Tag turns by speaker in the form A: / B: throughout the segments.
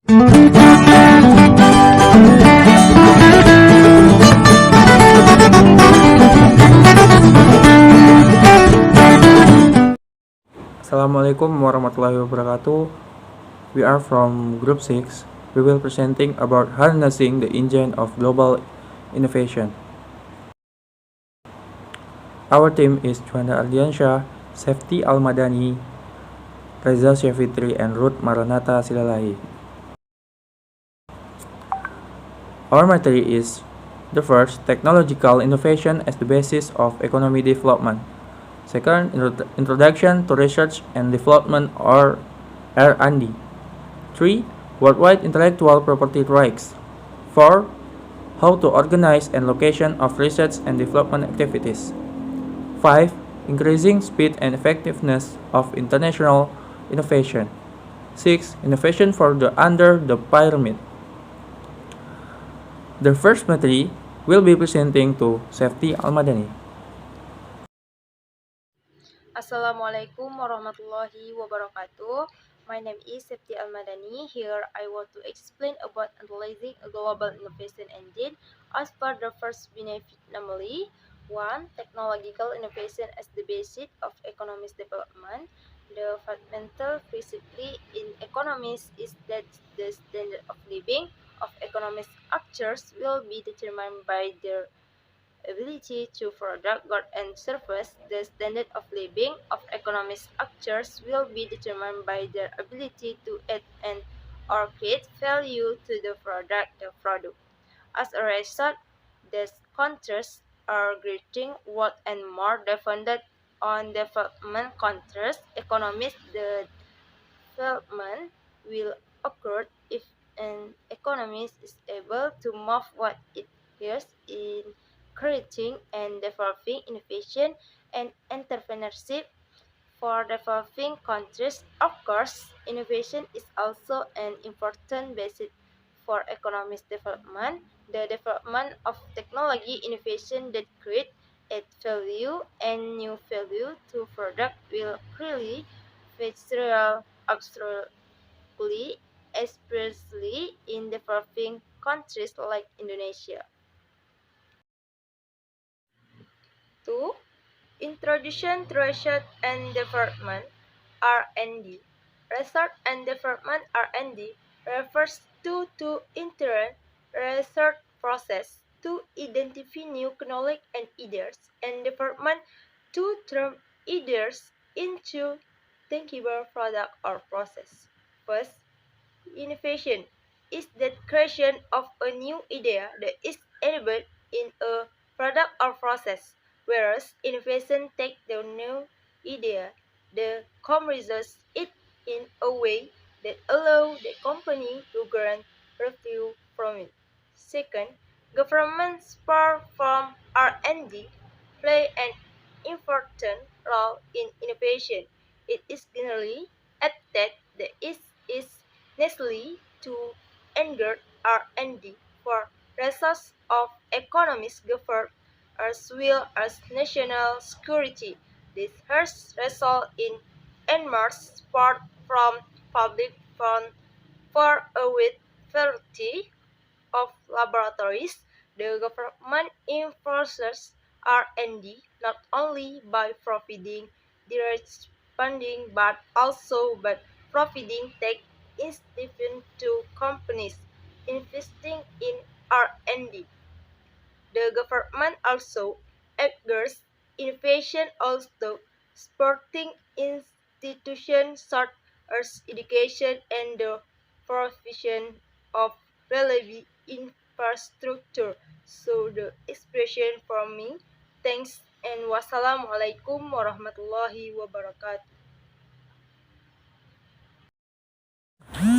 A: Assalamualaikum warahmatullahi wabarakatuh. We are from Group 6. We will presenting about harnessing the engine of global innovation. Our team is Juanda Ardiansyah, Safety Almadani, Reza Syafitri, and Ruth Maranata Silalahi. Our material is the first, technological innovation as the basis of economic development. Second, introduction to research and development or R&D. 3. Worldwide intellectual property rights. 4. How to organize and location of research and development activities. 5. Increasing speed and effectiveness of international innovation. 6. Innovation for the under the pyramid. The first material will be presenting to Safety Almadani.
B: Assalamualaikum warahmatullahi wabarakatuh. My name is Septi Almadani. Here I want to explain about analyzing a global innovation engine as per the first benefit, namely 1. Technological innovation as the basis of economic development. The fundamental principle in economics is that the standard of living of economic actors will be determined by their ability to produce goods and services. The standard of living of economic actors will be determined by their ability to add and or create value to the product. As a result, these countries are getting what and more dependent on development countries' economies. The development will occur if an economy is able to move what it hears in creating and developing innovation and entrepreneurship. For developing countries, of course, innovation is also an important basis for economic development. The development of technology innovation that create add value and new value to product will really feature absolutely, especially in developing countries like Indonesia. 2. Introduction to research and development (R&D). Research and development (R&D) refers to interim research process to identify new knowledge and ideas, and development to turn ideas into tangible product or process. First, innovation is the creation of a new idea that is enabled in a product or process, whereas innovation takes the new idea, the commercializes it in a way that allows the company to grant revenue from it. Second, governments apart from R&D play an important role in innovation. It is generally accepted that it is necessary to engage R&D for reasons of economic governance as well as national security. This has resulted in enormous support from public funds for a wide variety of laboratories. The government enforces R&D not only by providing direct funding but also by providing tech incentives to companies investing in R&D. The government also encourages innovation, also supporting institutions such as education and the provision of relevant infrastructure. So the expression from me, thanks and wassalamualaikum warahmatullahi wabarakatuh.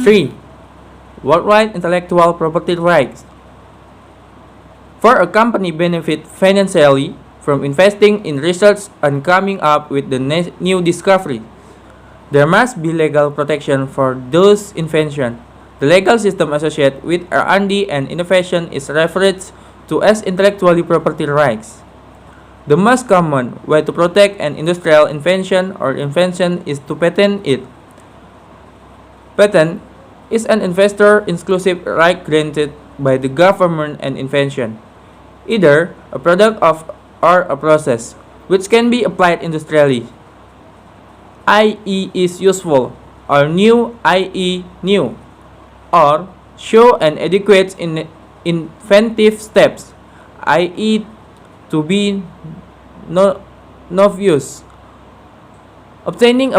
A: 3. Worldwide intellectual property rights. For a company benefit financially from investing in research and coming up with the new discovery, there must be legal protection for those inventions. The legal system associated with R&D and innovation is referred to as intellectual property rights. The most common way to protect an industrial invention or invention is to patent it. Patent is an investor exclusive right granted by the government and invention, either a product of or a process, which can be applied industrially, i.e. is useful, or new, i.e. new, or show an adequate inventive steps, i.e. to be no, novice. Obtaining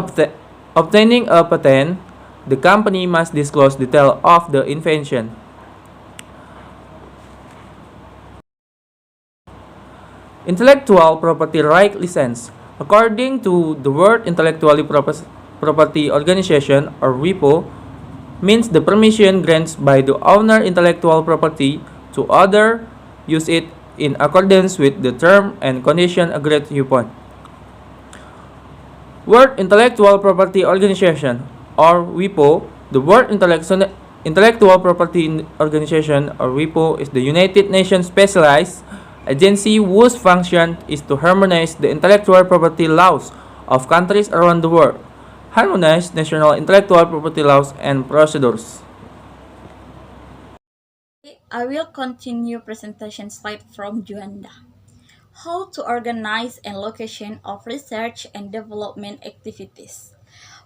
A: obtaining a patent, the company must disclose detail of the invention. Intellectual property right license. According to the World Intellectual Property Organization, or WIPO, means the permission granted by the owner intellectual property to other use it in accordance with the term and condition agreed upon. World Intellectual Property Organization, or WIPO. The World Intellectual Property Organization, or WIPO, is the United Nations specialized agency whose function is to harmonize the intellectual property laws of countries around the world, harmonize national intellectual property laws and procedures.
C: I will continue presentation slide from Juanda. How to organize and location of research and development activities.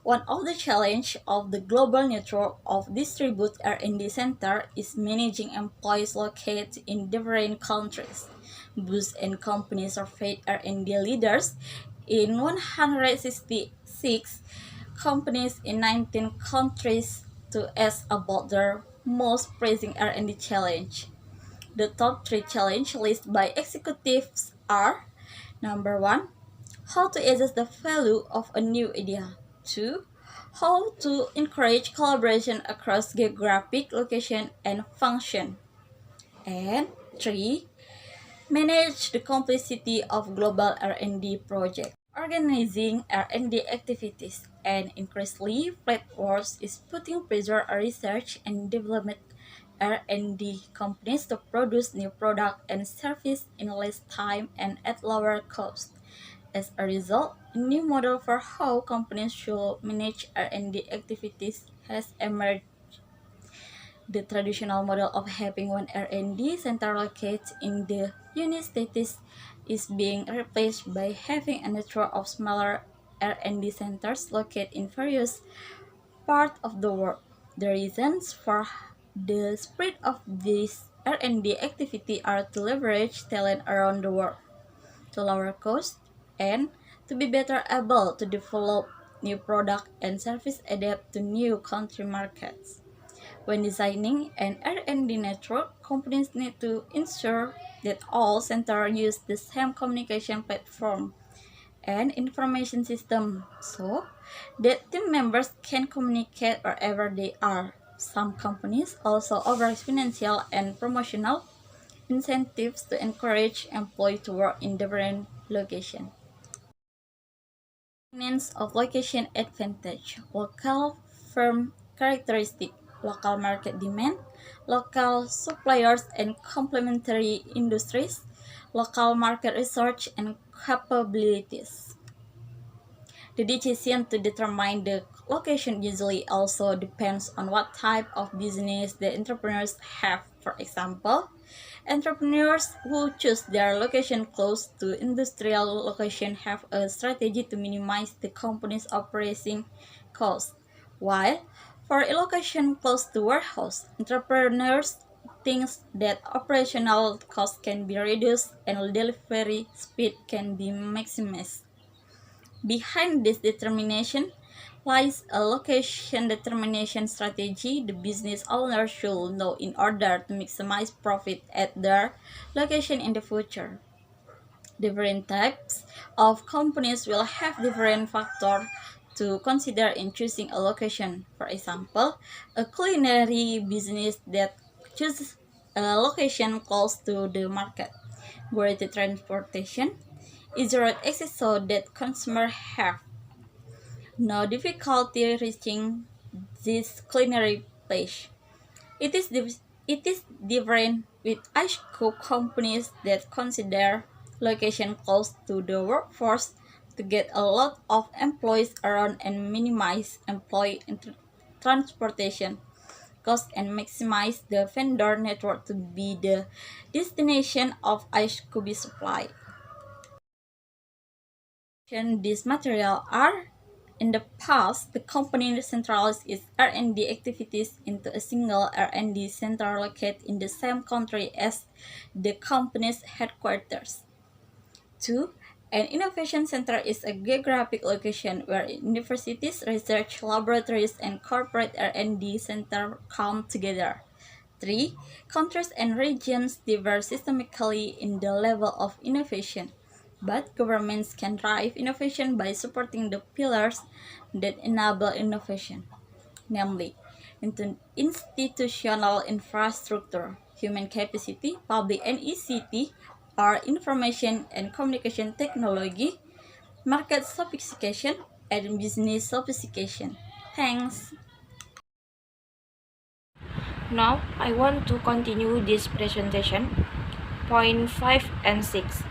C: One of the challenges of the global network of distributed R&D center is managing employees located in different countries. Booth and company surveyed R&D leaders in 166 companies in 19 countries to ask about their most pressing R&D challenge. The top 3 challenge listed by executives are: number 1, how to assess the value of a new idea. 2, how to encourage collaboration across geographic location and function. And 3, manage the complexity of global R&D projects. Organizing R&D activities and increasingly platforms is putting pressure on research and development R&D companies to produce new product and service in less time and at lower cost. As a result, a new model for how companies should manage R&D activities has emerged. The traditional model of having one R&D center located in the United States is being replaced by having a network of smaller R&D centers located in various parts of the world. The reasons for the spread of this R&D activity are to leverage talent around the world, to lower costs, and to be better able to develop new product and service adapt to new country markets. When designing an R&D network, companies need to ensure that all centers use the same communication platform and information system so that team members can communicate wherever they are. Some companies also offer financial and promotional incentives to encourage employees to work in different locations. Means of location advantage, local firm characteristic, local market demand, local suppliers and complementary industries, local market research and capabilities. The decision to determine the location usually also depends on what type of business the entrepreneurs have. For example, entrepreneurs who choose their location close to industrial location have a strategy to minimize the company's operating costs, while for a location close to warehouse, entrepreneurs think that operational costs can be reduced and delivery speed can be maximized. Behind this determination lies a location determination strategy the business owner should know in order to maximize profit at their location in the future. Different types of companies will have different factors to consider in choosing a location. For example, a culinary business that chooses a location close to the market, quality transportation, easy road access so that consumers have no difficulty reaching this culinary place. It is different with ice-cook companies that consider location close to the workforce to get a lot of employees around and minimize employee transportation. costs and maximize the vendor network to be the destination of ice-coby supply. These materials are in the past, the company centralized its R&D activities into a single R&D center located in the same country as the company's headquarters. 2. An innovation center is a geographic location where universities, research laboratories, and corporate R&D centers come together. 3. Countries and regions differ systemically in the level of innovation, but governments can drive innovation by supporting the pillars that enable innovation, namely institutional infrastructure, human capacity, public and ICT, or information and communication technology, market sophistication, and business sophistication. Thanks.
D: Now, I want to continue this presentation. Point 5 and 6.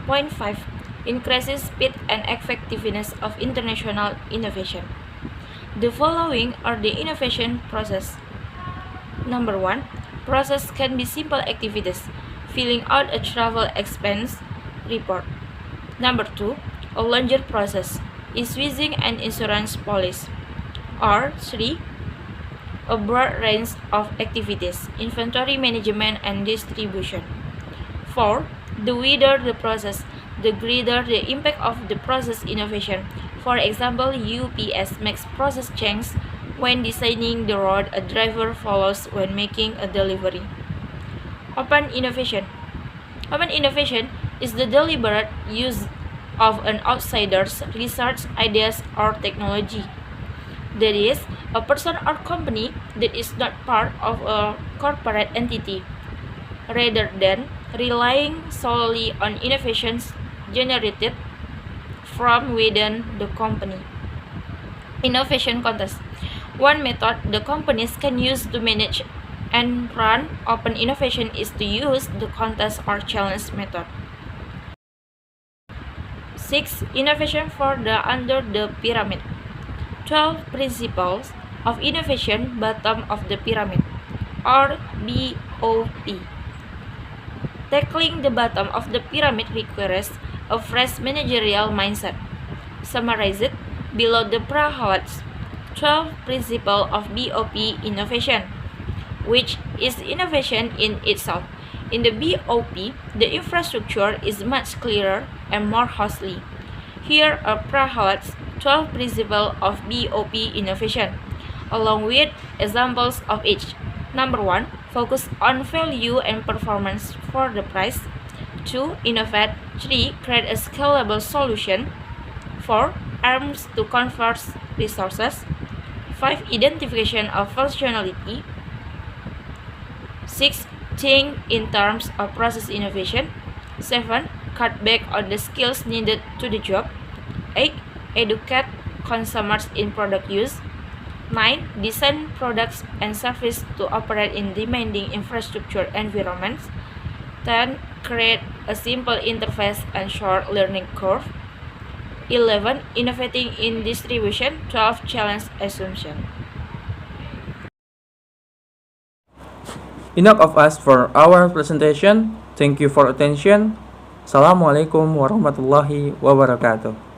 D: Point 5. Increases speed and effectiveness of international innovation. The following are the innovation process. Number 1. Process can be simple activities, filling out a travel expense report. Number 2. A longer process, issuing an insurance policy. Or 3. A broad range of activities, inventory management and distribution. 4. The wider the process, the greater the impact of the process innovation. For example, UPS makes process change when designing the road a driver follows when making a delivery. Open innovation. Open innovation is the deliberate use of an outsider's research, ideas, or technology. That is, a person or company that is not part of a corporate entity, rather than relying solely on innovations generated from within the company. Innovation contest. One method the companies can use to manage and run open innovation is to use the contest or challenge method. 6. Innovation for the under the pyramid. 12 principles of innovation bottom of the pyramid, or BOP. Tackling the bottom of the pyramid requires a fresh managerial mindset. Summarized below the Prahalat's 12 principle of BOP innovation, which is innovation in itself. In the BOP, the infrastructure is much clearer and more costly. Here are Prahalat's 12 principles of BOP innovation, along with examples of each. Number 1. Focus on value and performance for the price. 2. Innovate. 3. Create a scalable solution. 4. Arms to convert resources. 5. Identification of functionality. 6. Think in terms of process innovation. 7. Cut back on the skills needed to the job. 8. Educate consumers in product use. 9. Design products and services to operate in demanding infrastructure environments. 10. Create a simple interface and short learning curve. 11. Innovating in distribution. 12. Challenge assumption.
A: Enough of us for our presentation. Thank you for attention. Assalamualaikum warahmatullahi wabarakatuh.